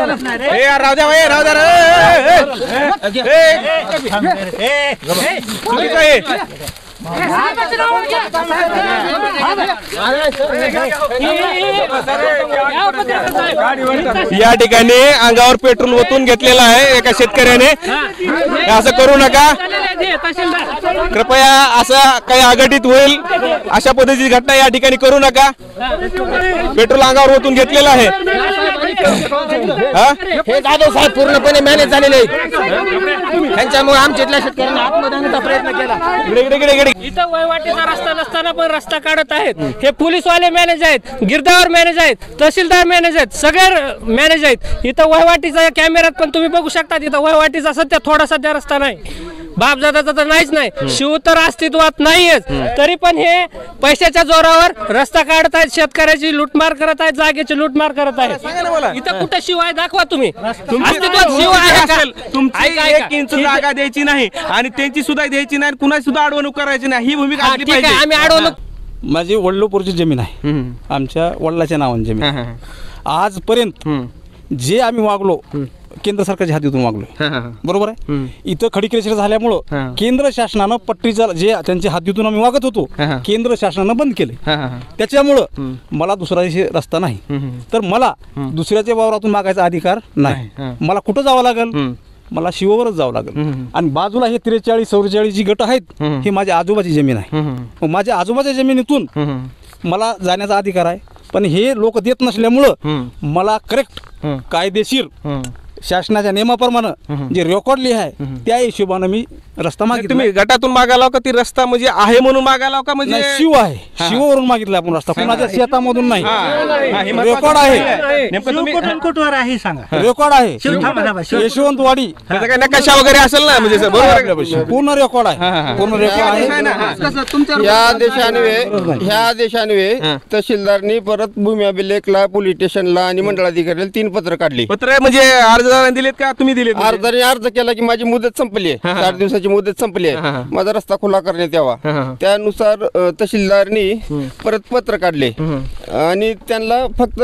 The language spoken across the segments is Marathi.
राहू द्या या ठिकाणी अंगावर पेट्रोल ओतून घेतलेला आहे एका शेतकऱ्याने। असं करू नका कृपया, असं काही अघटित होईल अशा पद्धतीची घटना या ठिकाणी करू नका। पेट्रोल अंगावर ओतून घेतलेलं आहे। हे जाधव साहेब पूर्णपणे मॅनेज झालेले आहेत, त्यांच्यामुळे आमच्या इथल्या शेतकऱ्यांना आत्मदहनाचा प्रयत्न केला। इथं वहिवाटीचा रस्ता नसताना पण रस्ता काढत आहेत। हे पोलीसवाले मॅनेज आहेत, गिरदावर मॅनेज आहेत, तहसीलदार मॅनेज आहेत, सगळे मॅनेज आहेत। इथं वहिवाटीचा कॅमेऱ्यात पण तुम्ही बघू शकता, इथं वहिवाटीचा सध्या थोडा सध्या रस्ता नाही, बापजादाचा तर नाहीच नाही, शिव तर अस्तित्वात नाहीच, तरी पण हे पैशाच्या जोरावर रस्ता काढत आहेत, शेतकऱ्याची लूटमार करत आहेत, जागेची लूटमार करत आहेत। इथं कुठं शिव आहे दाखवा तुम्ही, अस्तित्वात शिव आहे? तुमची 1 इंच जागा द्यायची नाही आणि त्यांची सुद्धा द्यायची नाही, कुणाची सुद्धा अडवणूक करायची नाही, ही भूमिका असली पाहिजे। आम्ही अडवणूक, माझी वडलोपूरची जमीन आहे, आमच्या वडिलाच्या नावाने जमीन। आजपर्यंत जे आम्ही वागलो केंद्र सरकारच्या हातीतून वागलो, बरोबर आहे। इथं खडीकेश्वर झाल्यामुळं केंद्र शासनानं पट्टीचा जे त्यांच्या हातीतून आम्ही वागत होतो केंद्र शासनानं बंद केले। त्याच्यामुळं मला दुसरा रस्ता नाही, तर मला दुसऱ्याच्या वावरातून मागायचा अधिकार नाही। मला कुठं जावं लागेल? मला शिववरच जावं लागेल। आणि बाजूला हे 43-44 जी गट आहेत हे माझ्या आजोबाची जमीन आहे। माझ्या आजोबाच्या जमिनीतून मला जाण्याचा अधिकार आहे, पण हे लोक देत नसल्यामुळं मला करेक्ट कायदेशीर शासनाच्या नियमाप्रमाणे जे रेकॉर्ड लिहा आहे त्या हिशोबाने मी रस्ता मागितला। तुम्ही गटातून मागायला का ती रस्ता म्हणजे आहे म्हणून मागायला का? म्हणजे शिव आहे, शिववरून मागितला आपण रस्ता, कुणाच्या शेतामधून नाही। रेकॉर्ड आहे, नेमकं तुम्ही कुठवर आहे सांगा? रेकॉर्ड आहे यशवंतवाडी, त्याचा काही नकाशा वगैरे असेल ना? म्हणजे बरोबर पूर्ण रेकॉर्ड आहे, पूर्ण रेकॉर्ड आहे। ह्या आदेशान्वये तहसीलदारनी परत भूमी अभिलेखला, पोलीस स्टेशनला आणि मंडळाधिकाऱ्याला 3 पत्र काढली। पत्र म्हणजे अर्जदारांनी दिलेत का तुम्ही दिलेत? अर्जदारांनी अर्ज केला की माझी मुदत संपली आहे, 4 दिवसाची मुदत संपली आहे, माझा रस्ता खुला करण्यात यावा। त्यानुसार तहसीलदारनी परत पत्र काढले आणि त्यांना फक्त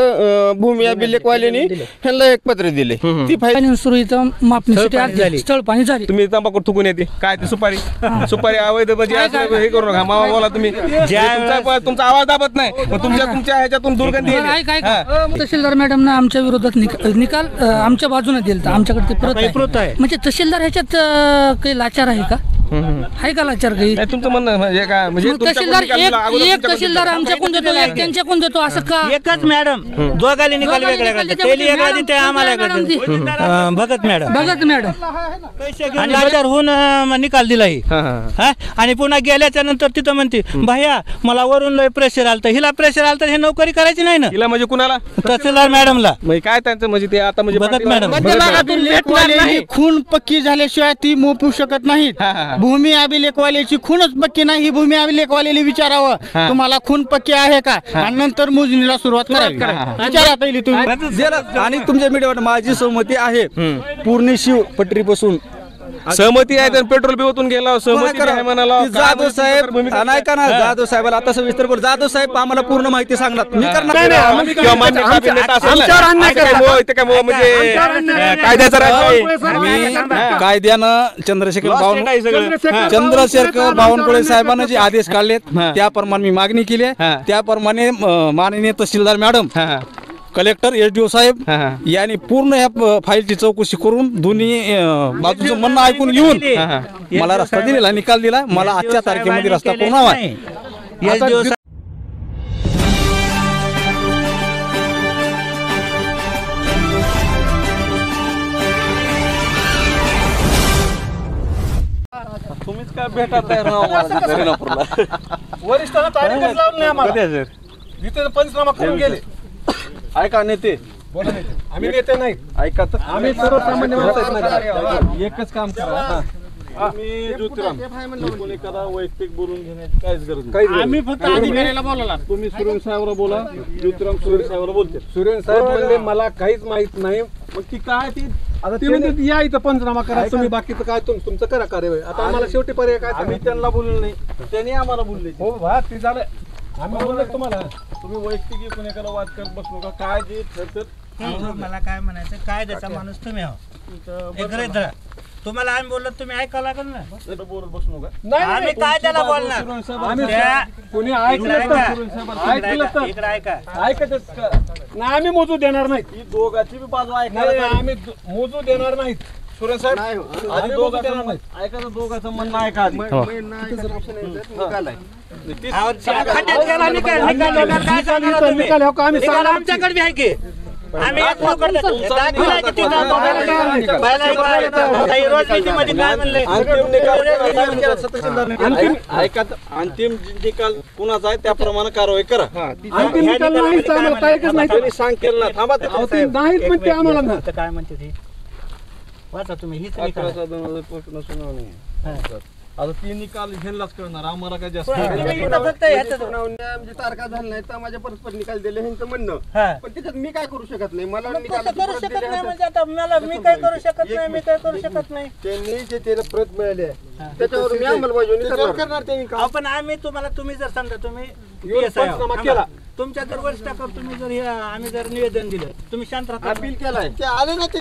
भूमी अभिलेखवाल्यांनी ह्यांना 1 पत्र दिले। ती फाईल सुरू इथं मापणीसाठी स्थळ पाणी झाली। तुम्ही तंबाखू थुकून येते काय ते सुपारी अवैध म्हणजे हे करू नका मामा बोला तुम्ही, तुमचा आवाज दाबत नाही, तुमच्या ह्याच्यातून दुर्गंधी येते। तहसीलदार मॅडम ना आमच्या विरोधात निकाल आमच्या बाजूने दिलता, आमच्याकडे ते परत आहे। म्हणजे तहसीलदार ह्याच्यात काही लाचार आहे का? आहे का लाचार काही? तुमचं म्हणणं म्हणजे काय? म्हणजे तहसीलदार एक तहसीलदार आमच्याकडून देतो, एक त्यांच्याकडून देतो, असं का? एकच मॅडम दोघांनी निकाल वेगळा करतात, तेली वेगळा देते आम्हाला भगत मॅडम आणि लाचार होऊन निकाल दिला ही। आणि पुन्हा गेल्याच्या नंतर तिथं म्हणते भैया मला वरून लय प्रेशर आलतं, हिला प्रेशर आलतं, हे नोकरी करायची नाही ना। हिला म्हणजे कुणाला? तहसीलदार मॅडमला। काय त्यांचं म्हणजे ते आता म्हणजे भगत मॅडम खून पक्की झाल्याशिवाय ती मोपू शकत नाहीत। भूमी अभिलेखवाल्याची खूनच पक्की नाही, ही भूमी अभिलेखवाल्याला विचारावं तुम्हाला खून पक्की आहे का, आणि नंतर मोजणीला सुरुवात करावी। विचारात येईल तुम्ही। आणि तुमच्या मीडियावर माझी सहमती आहे, पूर्ण शिव पटरीपासून सहमती आहे, तर पेट्रोल पिवतून गेला सहमती आहे म्हणाला। जाधव साहेब नाही का ना, जाधव साहेबाला आता सविस्तर बोल, जाधव साहेब आम्हाला पूर्ण माहिती सांगणार, मी करणार कायद्यानं चंद्रशेखर बावनकुळे साहेबांना जे आदेश काढलेत त्याप्रमाणे मी मागणी केली आहे। त्याप्रमाणे माननीय तहसीलदार मॅडम, कलेक्टर, SDO साहेब यांनी पूर्ण ह्या फाईलची चौकशी करून दोन्ही बाजूचं म्हणणं ऐकून घेऊन मला रस्ता दिलेला, निकाल दिला। मला आजच्या तारखेमध्ये रस्ता पूर्ण हवा आहे। तुम्हीच काय भेटा तयार वरिष्ठांना तारीखच लावून नाही आम्हाला, जिथे पंचनामा करून गेले। ऐका नेते, आम्ही नेते नाही, ऐका तर आम्ही सर्वसामान्य माणसं। एकच काम करा, वैयक्तिक बोलून घेण्याची काहीच गरज नाही। आम्ही फक्त अधिकाऱ्याला बोलायला, तुम्ही सुरेश साहेबला बोला, ज्योतिराम सुरेश साहेबला बोलते। सुरेश साहेब म्हणले मला काहीच माहित नाही, मग ती काय ती आता ते म्हणते या इथं पंचनामा करा तुम्ही, बाकीचं काय तुमचं करा कार्यवाही। आता आम्हाला शेवटी पर्याय काय? आम्ही त्यांना बोललो नाही, त्यांनी आम्हाला बोलले। हो भा ते झालं, आम्ही बोललो तुम्हाला, तुम्ही वैयक्तिक कोणाला वाद करत बसलो का? काय जे ठरतं मला काय म्हणायचं, कायद्याचा माणूस तुम्ही आहो, हे गृहीत धरा. तुम्हाला आम्ही बोललो तुम्ही ऐकावं लागेल ना. आम्ही काय त्याला बोलणार, इकडे ऐका. आम्ही मोजू देणार नाही. ही दोघांची बी बाजू ऐकायला आम्ही मोजू देणार नाहीत. सुरेश साहेब आधी ऐकायचं दोघांचं म्हणणं ऐका आधी. आमच्याकडे बी आहे की आम्ही अंतिम निकाल कुणाचा आहे त्याप्रमाणे कारवाई करा. अंतिम निकाल नाही सांगेल ना. थांबा नाहीत पण ते आम्हाला काय म्हणते ते वाचा तुम्ही. हीच आता ती निकाल ह्यांनाच कळणार, आम्हाला काय जास्त तारखा झाला नाही तर माझ्या परस्पर निकाल दिले ह्यांचं म्हणणं. पण त्याच्यात मी काय करू शकत नाही. मला करू शकत नाही म्हणजे आता मला मी काय करू शकत नाही, मी काय करू शकत नाही. त्यांनी जे त्याला प्रत मिळाली आहे त्याच्यावर मी अंमलबजावणी करणार. आपण आम्ही तुम्हाला, तुम्ही जर समजा तुम्ही केला तुमच्या जर वरिष्ठाकडे तुम्ही जर हे आम्ही जर निवेदन दिलं, तुम्ही शांत राहता. अपील केलाय ते आले ना, ते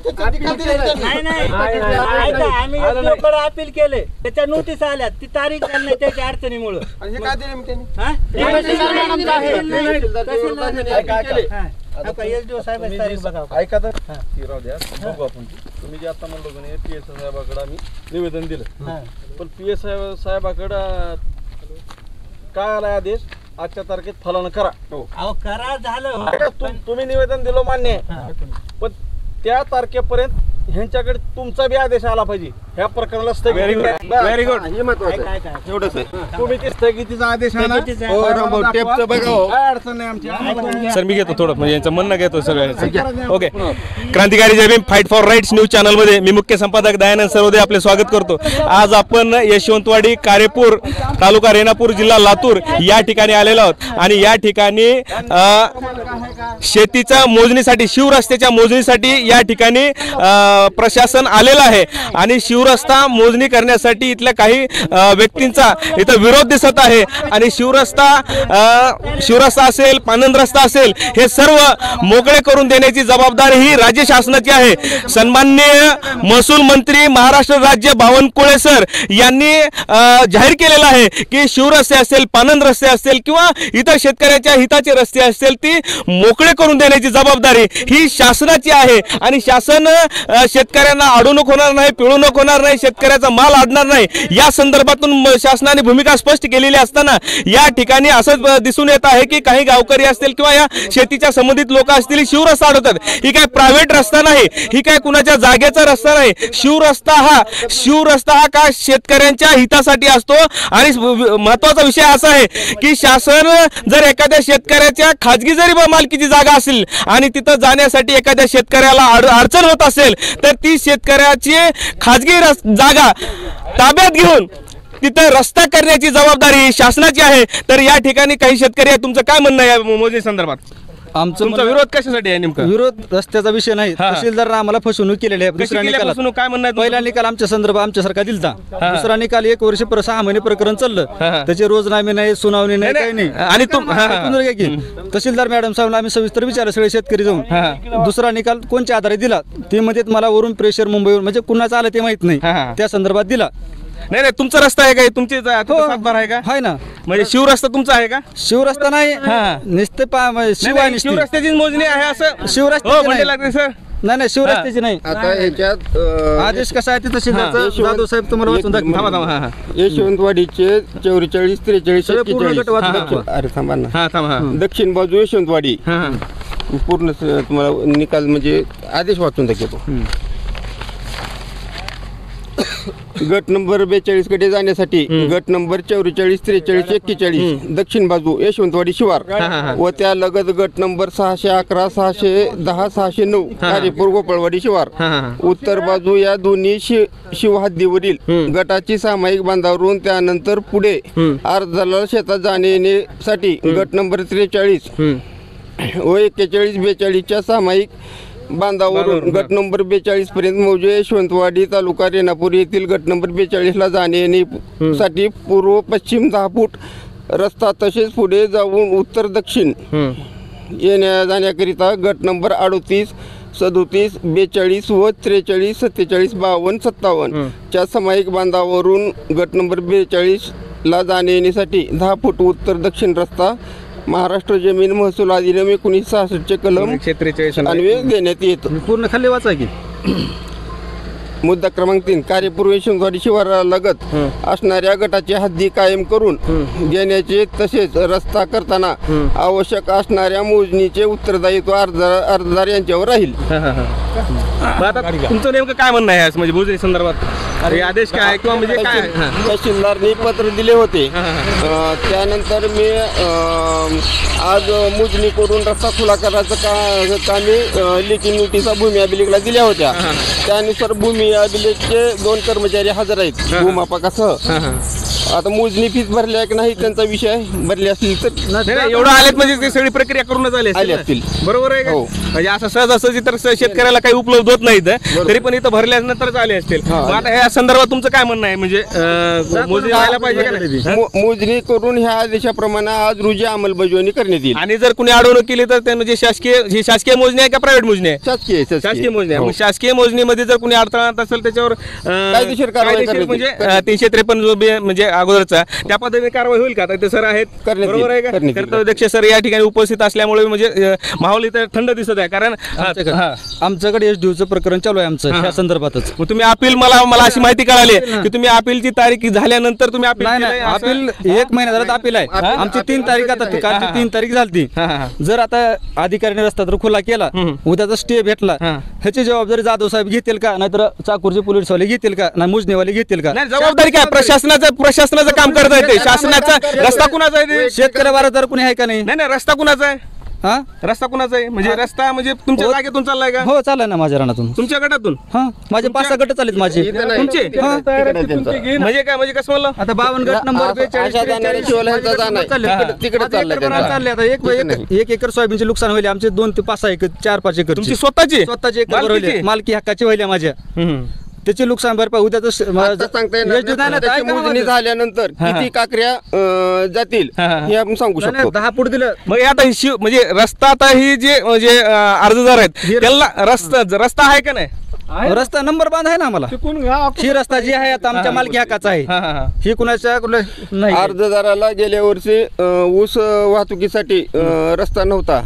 नाही ऐका, आम्ही SDO अपील केले, त्याच्या नोटीस आल्या, ती तारीख झाली नाही त्याच्या अडचणीमुळे. हे काय दिले त्यांनी SDO साहेब तारीख बघा. ऐका तर राहू द्या, बघू आपण. तुम्ही जे आता म्हणलो की PSI साहेबाकडे आम्ही निवेदन दिलं, पण PSI साहेबाकडं काय आलाय आदेश, आजच्या तारखेत फलानं करा. अहो करा झालं. तुम्ही निवेदन दिलं मान्य आहे, पण त्या तारखेपर्यंत ह्यांच्याकडे तुमचा बी आदेश आला पाहिजे ह्या प्रकरणाला स्थगिती. Very good. हे महत्वाचं आहे. एवढंच आहे. तुम्ही ते स्थगितीचा आदेश आणा. टेपचं बघा हो. काय अडचण नाही आमची. सर मी घेतो थोडं, म्हणजे यांचं म्हणणं घेतो सगळं. Okay. Krantikari Jai Bhim fight for rights news channel मध्ये मी मुख्य संपादक दयानंद सरवदे आपले स्वागत करतो. आज आपण यशवंतवाडी, कारेपूर तालुका रेणापूर, जिल्हा लातूर या ठिकाणी आलेलो आहोत आणि या ठिकाणी शेतीच्या मोजणीसाठी, शिवरस्त्याच्या मोजणीसाठी या ठिकाणी प्रशासन आलेलं आहे आणि शिवरस्ता मोजणी करण्यासाठी इथल्या काही व्यक्तींचा इथं विरोध दिसत आहे आणि शिवरस्ता असेल, पानंद रस्ता असेल, हे सर्व मोकळे करून देण्याची जबाबदारी ही राज्य शासनाची आहे. सन्माननीय महसूल मंत्री महाराष्ट्र राज्य बावनकुळे सर यांनी जाहीर केलेलं आहे की शिवरस्ते असेल, पानंद रस्ते असेल किंवा इतर शेतकऱ्याच्या हिताचे रस्ते असतील ती मोकळे करून देण्याची जबाबदारी ही शासनाची आहे आणि शासन शेतकऱ्यांना अडवणूक होणार नाही, पिळवणूक होणार नाही, शेतकऱ्याचा माल अडणार नाही या संदर्भातून शासनाने भूमिका स्पष्ट केलेली असताना या ठिकाणी असं दिसून येत आहे की काही गावकरी असतील किंवा या शेतीच्या संबंधित लोक असतील शिवरस्ता अडवतात. ही काय प्रायव्हेट रस्ता नाही, ही काय कुणाच्या जागेचा रस्ता नाही. शिवरस्ता हा का शेतकऱ्यांच्या हितासाठी असतो आणि महत्वाचा विषय असा आहे की शासन जर एखाद्या शेतकऱ्याच्या खाजगी जरी मालकीची जागा असेल आणि तिथं जाण्यासाठी एखाद्या शेतकऱ्याला अडचण होत असेल तर ती शेतकऱ्याची खाजगी जागा ताब्यात घेऊन तिथं रस्ता करण्याची जबाबदारी शासनाची आहे. तर या ठिकाणी काही शेतकरी आहेत, तुमचं काय म्हणणं आहे मोजणी संदर्भात? आमचा विरोध कशासाठी आहे नेमका? विरोध रस्त्याचा विषय नाही, तहसीलदार आम्हाला फसवणूक केलेली आहे. दुसरा निकाल, काय म्हणणं आहे? पहिला निकाल आमच्या संदर्भात आमच्यासारखा दिलता. दुसरा निकाल 1 वर्ष 6 महिने प्रकरण चाललं, त्याचे रोजनामे नाही, सुनावणी नाही, काही नाही. आणि तहसीलदार मॅडम साहेब आम्ही सविस्तर विचारलं सगळे शेतकरी जाऊन. दुसरा निकाल कोणत्या आधारे दिला ते मध्ये मला वरून प्रेशर मुंबईवरून म्हणजे कुणाचं आलं ते माहित नाही, त्या संदर्भात दिला. नाही तुमचा रस्ता आहे का? तुमची सातबार आहे का? आहे ना. म्हणजे शिवरस्ता तुमचा आहे का? शिवरस्ता नाही, नुसते शिवरस्त्याची मोजणी आहे असं शिवरस्ता सर? नाही शिवरस्त्याची नाही. आता ह्याच्यात आदेश कसा आहे ते तहसीलदार जाधव साहेब तुम्हाला वाचून दाखवा. यशवंतवाडीचे 44, 43, 41. अरे थांबा ना. दक्षिण बाजू यशवंतवाडी पूर्ण तुम्हाला निकाल म्हणजे आदेश वाचून दाखवतो. गट नंबर 42 कडे जाण्यासाठी गट नंबर 44, 43, 41 दक्षिण बाजू यशवंतवाडी शिवार व त्या लगत गट नंबर 611, 610, 609 कारेपूर गोपाळवाडी शिवार उत्तर बाजू या दोन्ही शिवहद्दीवरील गटाची सामायिक बांधावरून त्यानंतर पुढे अर्धाला शेतात जाणे येण्यासाठी गट नंबर 43 व 41, 42 सामायिक बांधावरून गट नंबर 42 पर्यंत मौजे यशवंतवाडी तालुका रेणापूर येथील गट नंबर 42 ला जाणे येण्यासाठी पूर्व पश्चिम 10 फूट रस्ता तसेच पुढे जाऊन उत्तर दक्षिण येण्या जाण्याकरिता गट नंबर 38, 37, 42 व 43, 47, 52, 57 च्या सामायिक बांधावरून गट नंबर 42 ला जाणे येण्यासाठी 10 फूट उत्तर दक्षिण रस्ता महाराष्ट्र जमीन महसूल अधिनियम 1966 कलम 143 अन्वये देण्यात येतो. पूर्ण खाली वाचा की. मुद्दा क्रमांक 3, कार्यपूर्वी शिंदवाडी शिवारालगत असणाऱ्या गटाची हद्दी कायम करून घेण्याचे तसेच रस्ता करताना आवश्यक असणाऱ्या मोजणीचे उत्तरदायित्व अर्जदार यांच्यावर राहील. आता तुमचं नेमकं काय म्हणणं आहे म्हणजे मोजणी संदर्भात हे आदेश काय आहे किंवा म्हणजे काय? तहसीलदारनी पत्र दिले होते. त्यानंतर मी आज मोजणी करून रस्ता खुला करायचं कामी लेखी नोटिसा भूमी अभिलेखला दिल्या होत्या. त्यानुसार भूमी अभिलेखचे 2 कर्मचारी हजर आहेत भूमापकासह. आता मोजणी फीस भरल्या की नाही त्यांचा विषय, भरली असतील तर एवढं आलेत म्हणजे ते सगळी प्रक्रिया करूनच आली असतील. बरोबर आहे का? हो. म्हणजे असं सहजासहजी तर शेतकऱ्याला काही उपलब्ध होत नाहीत, तरी पण इथं भरल्यानंतरच आले असतील. मग आता ह्या संदर्भात तुमचं काय म्हणणं आहे म्हणजे मोजणी व्हायला पाहिजे का नाही? मोजणी करून ह्या आदेशाप्रमाणे आज रोजी अंमलबजावणी करण्यात येईल. आणि जर कुणी अडवणूक केली तर ते म्हणजे शासकीय मोजणी आहे का प्रायव्हेट मोजणी आहे? शासकीय मोजणी आहे. मग शासकीय मोजणीमध्ये जर कुणी अडथळा आणत असेल त्याच्यावर कायदेशीर कारवाई म्हणजे 353 जो म्हणजे अगोदरचा त्या पद्धतीने कारवाई होईल का? आता ते सर आहेत, बरोबर आहे का? कर्तव्यदक्ष सर या ठिकाणी उपस्थित असल्यामुळे म्हणजे माहोल इथं थंड दिसत आहे. कारण आमच्याकडे एसडीओचं प्रकरण चालू आहे आमचं ह्या संदर्भातच. मग तुम्ही अपील मला अशी माहिती कळाली की तुम्ही अपीलची तारीख झाल्यानंतर तुम्ही अपील अपील 1 महिना झाला अपील आहे. आमची 3 तारीख आता कालची 3 तारीख झाली. जर आता अधिकाऱ्याने रस्ता जर खुला केला, उद्याचा स्टे भेटला, ह्याची जबाबदारी जाधव साहेब घेतील का, नाहीतर चाकूरचे पोलीसवाले घेतील का, नाही मोजणीवाले घेतील का? जबाबदारी काय? प्रशासनाचं काम करत आहे ते. शासनाचा रस्ता कुणाचा आहे ते? शेतकरी बारादार कुणी आहे का नाही? नाही रस्ता कुणाचा आहे? हा, रस्ता कुणाचा आहे म्हणजे रस्ता म्हणजे तुमच्या जागेतून चाललाय का? हो चाललाय ना माझ्या रानातून. तुमच्या गटातून? हा, माझे 5-6 गट चालेत माझे. तुमचे म्हणजे काय म्हणजे कसं म्हणलं? आता 52 गट नंबर 42 तिकडे चालले. आता 1 एकर सोयाबीनचे नुकसान होईल आमचे. 2 ते 5 एकर 4-5 एकर तुमची स्वतःची एकर मालकी हक्काची व्हायला माझ्या. त्याचे नुकसान भरपाई उद्या सांगता येणार. मोजणी झाल्यानंतर किती काकऱ्या जातील हे आपण सांगू शकतो. 10 फूट दिलं. मग आता म्हणजे रस्ता आता ही जे म्हणजे अर्जदार आहेत त्याला रस्ता आहे का नाही? रस्ता नंबर बांध आहे ना आम्हाला. ही रस्ता जी आहे आता आमच्या मालकी हक्काचा आहे. ही कुणाच्या नाही. अर्जदाराला गेल्या वर्षी ऊस वाहतुकीसाठी रस्ता नव्हता.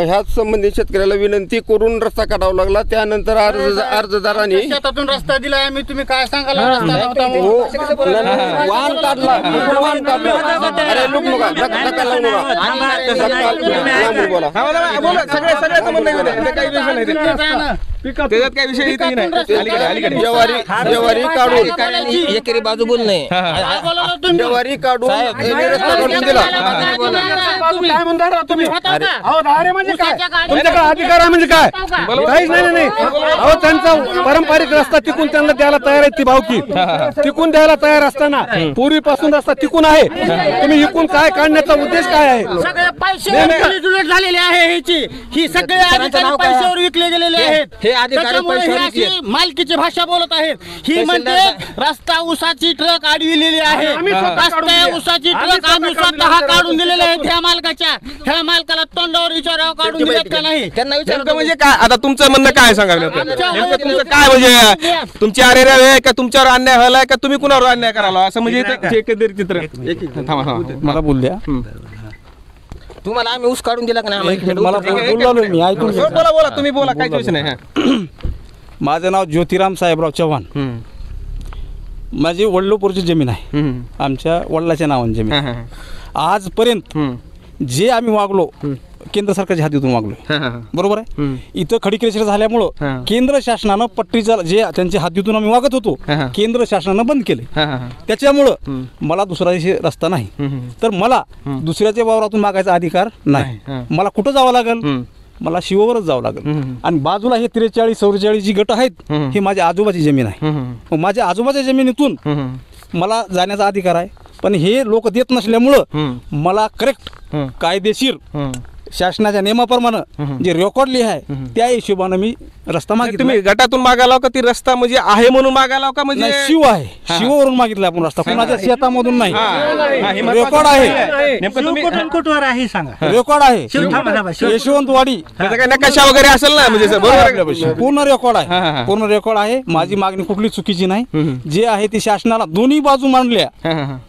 ह्याच संबंधित शेतकऱ्याला विनंती करून रस्ता काढावा लागला. त्यानंतर अर्जदाराने शेतातून रस्ता दिलाय आम्ही. तुम्ही काय सांगाल? वाहन काढला. अरे लोक नका धक्का लावू नका. त्याच्यात काही विषय नाही. ज्वारी काढून एकेरी बाजू बोल नाही. ज्वारी काढून रस्ता काढून दिला. तुमच्याकडे अधिकार आहे म्हणजे काय? काहीच नाही. अहो त्यांचा पारंपरिक रस्ता टिकून त्यांना द्यायला तयार आहे. ती भावकी टिकून द्यायला तयार असताना पूर्वीपासून रस्ता टिकून आहे. तुम्ही इकून काय काढण्याचा उद्देश काय आहे? सगळे पैसे झालेले आहे. ही सगळे अधिकारी पैशावर विकले गेलेले आहेत. मालकीची भाषा बोलत आहेत. ही म्हणते रस्ता ऊसाची ट्रक अडविलेली आहे. रस्ता ऊसाची ट्रक आम्ही स्वतः काढून दिलेले आहेत. ह्या मालकाला तोंडावर विचारावं काढून दिलेत का नाही त्यांना विचारतो. म्हणजे काय आता तुमचं म्हणणं काय सांगा? नेमकं तुमचं काय म्हणजे तुमची अरेराव आहे का? तुमच्यावर अन्याय व्हायलाय का? तुम्ही कुणावर अन्याय करायला असं म्हणजे एकंदरीत चित्र? मला बोल द्या. तुम्हाला आम्ही ऊस काढून दिला का नाही? मला बोललो मी ऐकून. बोला तुम्ही बोला, काही प्रश्न नाही. माझं नाव ज्योतिराम साहेबराव चव्हाण. माझी वडलोपूरची जमीन आहे. आमच्या वडिलाच्या नावाने जमीन. आजपर्यंत जे आम्ही वागलो केंद्र सरकारच्या हातीतून वागलो. बरोबर आहे. इथं खडीकेश्वर झाल्यामुळं केंद्र शासनानं पट्टीचा जे त्यांच्या हातीतून आम्ही वागत होतो केंद्र शासनानं बंद केले. त्याच्यामुळं मला दुसरा रस्ता नाही. तर मला दुसऱ्याच्या वावरातून मागायचा अधिकार नाही. मला कुठं जावं लागेल? मला शिववरच जावं लागेल. आणि बाजूला हे 43-44 जी गट आहेत हे माझ्या आजोबाची जमीन आहे. मग माझ्या आजोबाच्या जमिनीतून मला जाण्याचा अधिकार आहे. पण हे लोक देत नसल्यामुळं मला करेक्ट कायदेशीर शासनाच्या नियमाप्रमाणे जे रेकॉर्ड लिहि आहे त्या हिशोबानं मी रस्ता मागितला. तुम्ही गटातून मागायला का ती रस्ता म्हणजे आहे म्हणून मागायला का म्हणजे नाही, शिव आहे, शिववरून मागितला आपण रस्ता, कुणाच्या शेतामधून नाही. रेकॉर्ड आहे, नेमकं तुम्ही कुठवर आहे सांगा. रेकॉर्ड आहे यशवंतवाडी, त्याचा काही नकाशा वगैरे असेल ना, म्हणजे बरोबर आहे? पूर्ण रेकॉर्ड आहे, पूर्ण रेकॉर्ड आहे. माझी मागणी कुठली चुकीची नाही. जे आहे ती शासनाला दोन्ही बाजू मांडल्या.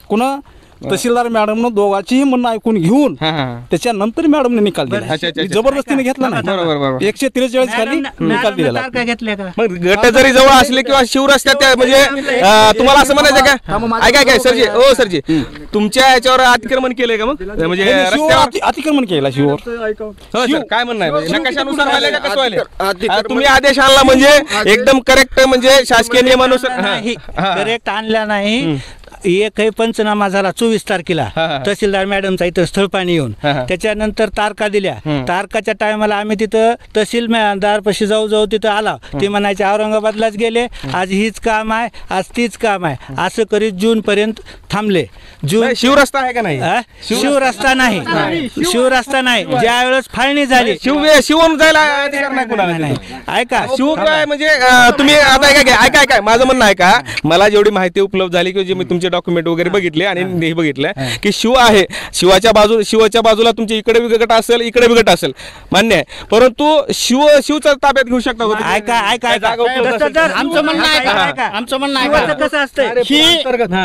कुणा तहसीलदार मॅडमनं दोघांचीही म्हणणं ऐकून घेऊन त्याच्यानंतर मॅडमने निकाल दिला. जबरदस्तीने घेतला नाही. 143 खाली निकाल दिला. मग गट जरी जवळ असले किंवा शिवरस्त्यात म्हणजे तुम्हाला असं म्हणायचं का? काय सरजी, ओ सरजी, तुमच्या याच्यावर अतिक्रमण केलंय का? मग म्हणजे रस्त्यावर अतिक्रमण केला शिववर. हो सर, काय म्हणणं आहे? नकाशानुसार व्हायला का कसं व्हायला? तुम्ही आदेश आणला म्हणजे एकदम करेक्ट, म्हणजे शासकीय नियमानुसार करेक्ट आणला नाही. एकही पंचनामा झाला 24 तारखेला तहसीलदार मॅडमचा इथं स्थळपाणी येऊन. त्याच्यानंतर तारखा दिल्या. तारखाच्या टायमाला आम्ही तिथं तहसीलदार पशी जाऊ तिथं आला. ते म्हणायचे औरंगाबादलाच गेले, आज हीच काम आहे, आज तीच काम आहे, असं करीत जून पर्यंत थांबले. जून शिवरस्ता आहे का नाही? शिवरस्ता नाही, शिवरस्ता नाही. ज्या वेळेस फाळणी झाली शिवून जायला अधिकार नाही कुणाला. नाही. ऐका, शिव काय म्हणजे तुम्ही आता ऐका माझं म्हणणं आहे का, मला जेवढी माहिती उपलब्ध झाली किंवा जे मी तुमचे डॉक्युमेंट वगैरे बघितले आणि हे बघितलं की शिव आहे, शिवाच्या बाजूला तुमच्या इकडे बी गट असेल, इकडे बी गट असेल, मान्य आहे. परंतु शिवचा ताब्यात घेऊ शकता का? ऐका आमचं म्हणणं आहे कसं असतं, ही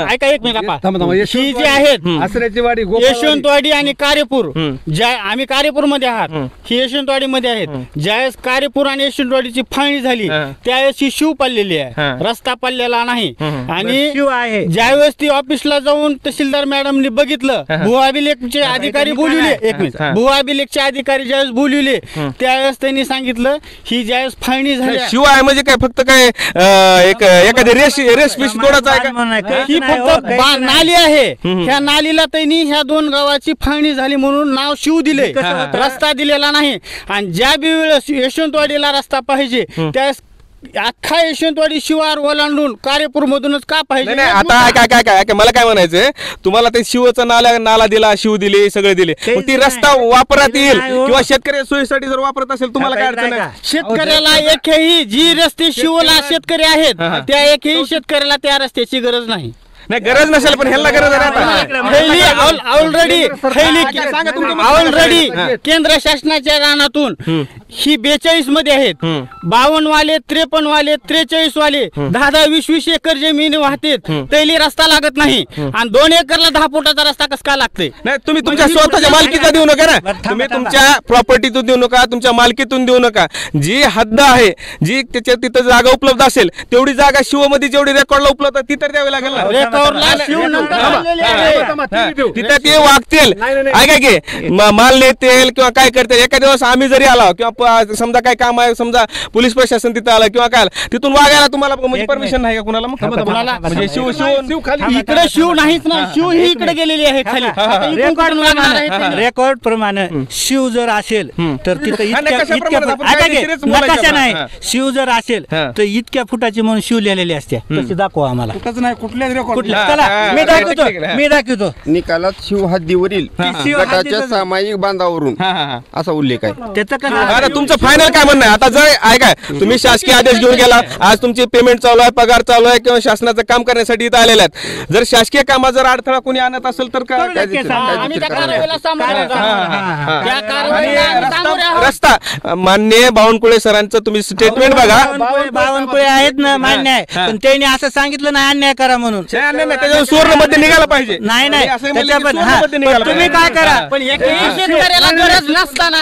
ऐका एक मिनिट, ही जी आहेत आसऱ्याची यशवंतवाडी आणि कार्यपूर, ज्या आम्ही कार्यपूर मध्ये आहात, ही यशवंतवाडी मध्ये आहेत. ज्यावेळेस कार्यपूर आणि यशवंतवाडीची फाळणी झाली त्यावेळेस ही शिव पडलेली आहे, रस्ता पडलेला नाही. आणि शिव आहे. ज्यावेळेस ती ऑफिसला जाऊन तहसीलदार मॅडमनी बघितलं, भू अभिलेखचे अधिकारी बोलवले, एक मिनिट, भू अभिलेखचे अधिकारी ज्यावेळेस बोलवले त्यावेळेस त्यांनी सांगितलं ही ज्यावेळेस फाळणी झाली. शिव आहे म्हणजे काय फक्त काय एखादी रेस पीस तोडायचा आहे का? ही फक्त नाली आहे. ह्या नालीला त्यांनी ह्या 2 गावाची फाळणी झाली म्हणून नाव शिव दिले, रस्ता दिलेला नाही. आणि ज्या बी वेळेस यशवंतवाडीला रस्ता पाहिजे त्यावेळेस अख्खा यशवंतवाडी शिवार ओलांडून कार्यपूर मधूनच का पाहिजे? नाही आता काय मला काय म्हणायचंय, तुम्हाला ते शिवचा नाला दिला, शिव दिले, सगळे दिले, ती रस्ता वापरात येईल किंवा शेतकरी सोयीसाठी जर वापरत असेल तुम्हाला काय अडचण आहे? शेतकऱ्याला एकही जी रस्ते शिवला शेतकरी आहेत त्या एकही शेतकऱ्याला त्या रस्त्याची गरज नाही. नाही गरज नसेल पण ह्याला गरज ऑलरेडी केंद्र शासनाच्या रानातून ही 42 मध्ये आहेत. 52 वाले, 53 वाले, 43 वाले 10-10, 20-20 एकर जमीन वाहतेत, तैली रस्ता लागत नाही. आणि 2 एकरला 10 फुटाचा रस्ता कस का लागतोय? नाही तुम्ही तुमच्या स्वतःच्या मालकीचा देऊ नका ना, तुम्ही तुमच्या प्रॉपर्टीतून देऊ नका, तुमच्या मालकीतून देऊ नका. जी हद्द आहे, जी त्याच्या तिथं जागा उपलब्ध असेल तेवढी जागा शिव मध्ये जेवढी रेकॉर्डला उपलब्ध ती तर द्यावी लागेल ना. तिथं ते वागतील, ऐका की माल नेतील किंवा काय करतील. एका दिवस आम्ही जरी आला किंवा समजा काय काम आहे, समजा पोलीस प्रशासन तिथं आलं किंवा काय तिथून वागायला तुम्हाला म्हणजे परमिशन नाही का कुणाला? म्हणजे शिव इकडे शिव नाहीच ना, शिव ही इकडे गेलेली आहे खाली. रेकॉर्ड प्रमाणे शिव जर असेल तर तिथं नकाशा नाही, शिव जर असेल तर इतक्या फुटाची म्हणून शिव लिहिलेली असते, तशी दाखवा आम्हाला. मी दाखवतो निकालात शिव हद्दीवरील गटाच्या सामायिक बांधावरून असा उल्लेख आहे. त्याचा तुमचं फायनल काय म्हणणं आहे? आता जर ऐका तुम्ही शासकीय आदेश घेऊन गेला, आज तुमचे पेमेंट चालू आहे, पगार चालू आहे किंवा शासनाचं काम करण्यासाठी इथं आलेले आहेत, जर शासकीय कामात जर अडथळा कोणी आणत असेल तर रस्ता मान्य बावनकुळे सरांचं तुम्ही स्टेटमेंट बघा. बावनकुळे आहेत ना, मान्य आहे, पण त्यांनी असं सांगितलं नाही अन्याय करा म्हणून. सुवर्ण मध्ये निघाला पाहिजे. नाही तुम्ही काय करा, पण शेतकऱ्याला गरज नसताना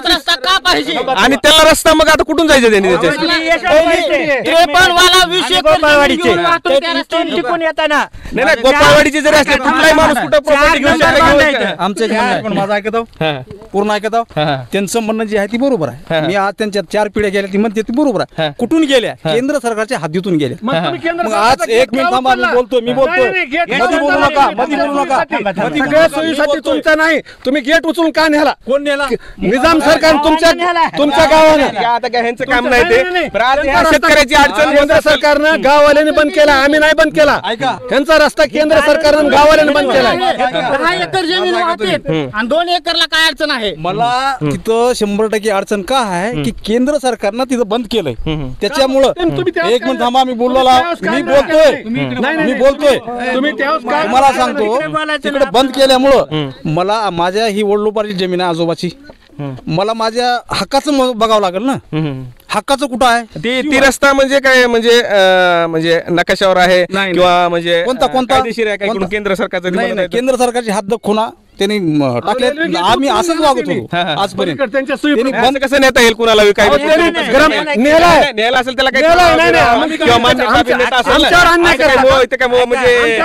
रस्ता का पाहिजे? आणि त्याला रस्ता मग आता कुठून जायचं त्यांनी? 53 वाला 20 एकर टिकून येताना नाही गोपाळवाडीचे जरी असले कुठलाही माणूस कुठं प्रॉपर्टी घेऊ शकतो. आमचं माझं ऐकत पूर्ण ऐकत त्यांचं म्हणणं जे आहे ती बरोबर आहे. मी आज त्यांच्या 4 पिढ्या गेल्या ती म्हणते ती बरोबर आहे. कुठून गेल्या? केंद्र सरकारच्या हद्दीतून गेल्या. आज 1 मिनिट थांबा, मी बोलतो. मी बोलतोय मध्ये बोलू नका सगळ्या सोयीसाठी तुमचा नाही, तुम्ही गेट उचलून का नेला? कोण नेला? निजाम सरकार तुमच्या गावानं आता काय ह्यांचं काम नाही ते, पण आज ह्या शेतकऱ्याची अडचण केंद्र सरकारनं गाववाल्याने बंद केला, आम्ही नाही बंद केला. ह्यांचा रस्ता केंद्र सरकारनं गाववाल्याने बंद केला. 10 एकर जमीन वाहते आणि 2 एकरला काय अडचण आहे? मला तिथं 100% अडचण का आहे की केंद्र सरकारनं तिथं बंद केलंय, त्याच्यामुळं एक मिनिट थांबा, मी बोलतोय तुम्ही मला सांगतो तिकडे बंद केल्यामुळं मला माझ्या ही वडलोपाची जमीन आहे आजोबाची, मला माझ्या हक्काचं बघावं लागेल ना. हक्काचं कुठं आहे? ती रस्ता म्हणजे काय, म्हणजे नकाशावर आहे किंवा म्हणजे कोणता कायदेशीर आहे काय? केंद्र सरकारचा केंद्र सरकारची हद्द खुणा त्यांनी टाकले. आम्ही असंच वागत होतो आजपर्यंत. त्यांनी बंद कसं नेता येईल कुणाला? काय नेला असेल त्याला काय किंवा मान्य नेता असेल म्हणजे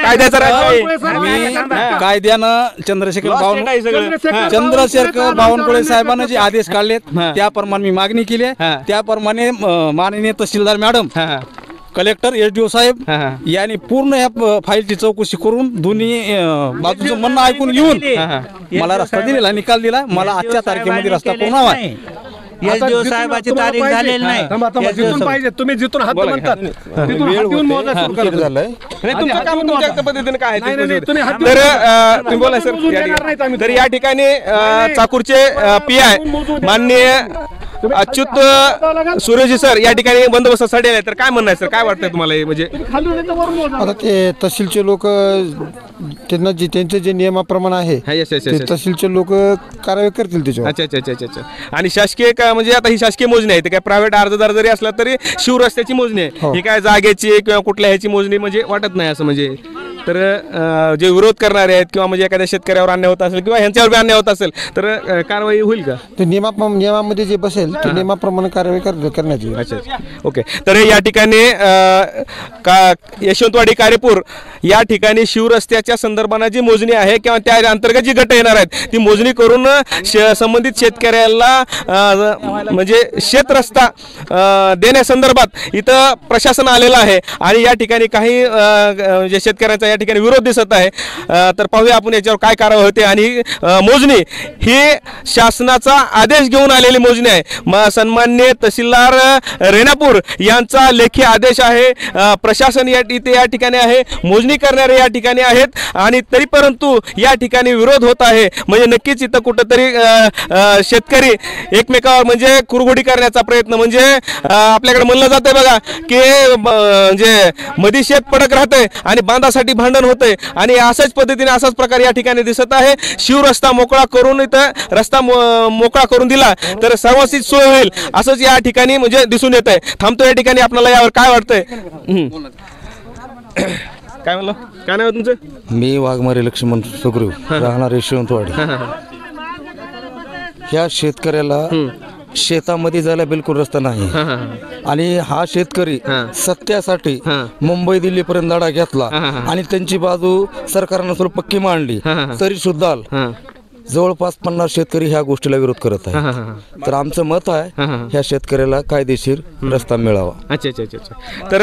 कायद्याचा राज्य कायद्यानं चंद्रशेखर बावनकुळे साहेबांना जे आदेश काढलेत त्याप्रमाणे मी मागणी केली आहे. त्याप्रमाणे माननीय तहसीलदार मॅडम, कलेक्टर, SDO साहेब यांनी पूर्ण या फाईलची चौकशी करून दोन्ही बाजूचं म्हणणं ऐकून घेऊन मला रस्ता दिलेला, निकाल दिला. मला आजच्या तारखेमध्ये रस्ता करून हवा आहे. SDO साहेबाची तारीख झालेली नाही. जिथून पाहिजे तुम्ही जिथून हात म्हणतात तिथून हात घेऊन मोजा सुरू करा. झालंय तुमचं काम तुमच्या पद्धतीने काय आहे? तर तुम्ही बोला सर. तर या ठिकाणी चाकूरचे PI माननीय अच्युत सूर्यजी सर या ठिकाणी बंदोबस्तासाठी आले, तर काय म्हणणं आहे सर? काय वाटतंय तुम्हाला? म्हणजे आता ते तहसीलचे लोक त्यांना जे त्यांचे जे नियमाप्रमाणे आहे ते तहसीलचे लोक कारवाई करतील त्याच्यावर. अच्छा. आणि शासकीय म्हणजे आता ही शासकीय मोजणी आहे, ते काय प्रायव्हेट अर्जदार जरी असला तरी शिवरस्त्याची मोजणी आहे, ही काय जागेची किंवा कुठल्या ह्याची मोजणी म्हणजे वाटत नाही असं. म्हणजे तर जे विरोध करणारे आहेत किंवा म्हणजे एखाद्या शेतकऱ्यावर अन्याय होत असेल किंवा ह्यांच्यावर अन्याय होत असेल तर कारवाई होईल का? ते नियमामध्ये जे बसेल ते नियमाप्रमाणे कारवाई करण्याची. अच्छा. ओके. तर या ठिकाणी यशवंतवाडी कारेपूर या ठिकाणी शिवरस्त्याच्या संदर्भाने जी मोजणी आहे किंवा त्या अंतर्गत जी गट येणार आहेत ती मोजणी करून संबंधित शेतकऱ्याला म्हणजे शेत रस्ता देण्यासंदर्भात इथं प्रशासन आलेलं आहे आणि या ठिकाणी काही जे शेतकऱ्यांचा या ठिकाणी विरोध दिसत आहे. तर पाहूया आपण याच्यावर काय कारवाई होते. आणि मोजणी ही शासनाचा आदेश घेऊन आलेली मोजणी आहे. सन्माननीय तहसीलदार रेणापूर यांचा लेखी आदेश आहे. प्रशासन या ठिकाणी आहे, मोजणी करणारे या ठिकाणी आहेत आणि तरी परंतु या ठिकाणी विरोध होत आहे. म्हणजे नक्कीच इथं कुठंतरी शेतकरी एकमेकावर म्हणजे कुरघोडी करण्याचा प्रयत्न, म्हणजे आपल्याकडे म्हणलं जातंय बघा की म्हणजे मधी शेत पडक राहतंय आणि बांधासाठी भांडण होतंय आणि अशाच पद्धतीने असाच प्रकार या ठिकाणी दिसत आहे. शिवरस्ता मोकळा करून इथं रस्ता मोकळा करून दिला तर सर्वांची सोय होईल असंच या ठिकाणी म्हणजे दिसून येत आहे. थांबतो या ठिकाणी. आपल्याला यावर काय वाटतंय? काय म्हणलं? काय नाव तुमचं? मी वाघमारे लक्ष्मण सुग्रीव, राहणार यशवंतवाडी. ह्या शेतकऱ्याला शेतामध्ये जायला बिलकुल रस्ता नाही आणि हा शेतकरी सत्यासाठी मुंबई दिल्ली पर्यंत लढा घेतला आणि त्यांची बाजू सरकारनं थोडी पक्की मांडली तरी सुद्धा जवळपास 50 शेतकरी ह्या गोष्टीला विरोध करत आहे. तर आमचं मत आहे ह्या शेतकऱ्याला कायदेशीर रस्ता मिळावा. अच्छा. तर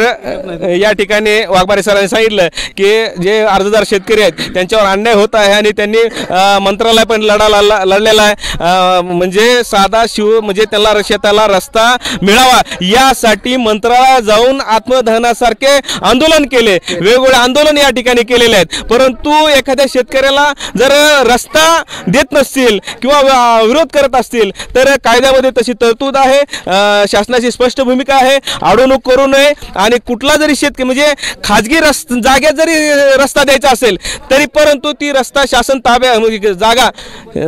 या ठिकाणी वाघमारे सरांनी सांगितलं की जे अर्जदार शेतकरी आहेत त्यांच्यावर अन्याय होत आहे आणि त्यांनी मंत्रालय पण लढलेला आहे. म्हणजे साधा म्हणजे त्याला शेताला रस्ता मिळावा यासाठी मंत्रालयात जाऊन आत्मदहनासारखे आंदोलन केले, वेगवेगळे आंदोलन या ठिकाणी केलेले आहेत. परंतु एखाद्या शेतकऱ्याला जर रस्ता देत नसतील किंवा विरोध करत असतील तर कायद्यामध्ये तशी तरतूद आहे. शासनाची स्पष्ट भूमिका आहे, अडवणूक करू नये आणि कुठला जरी शेतकरी म्हणजे खाजगी जागेत जरी रस्ता द्यायचा असेल तरी परंतु ती रस्ता शासन ताब्यात म्हणजे जागा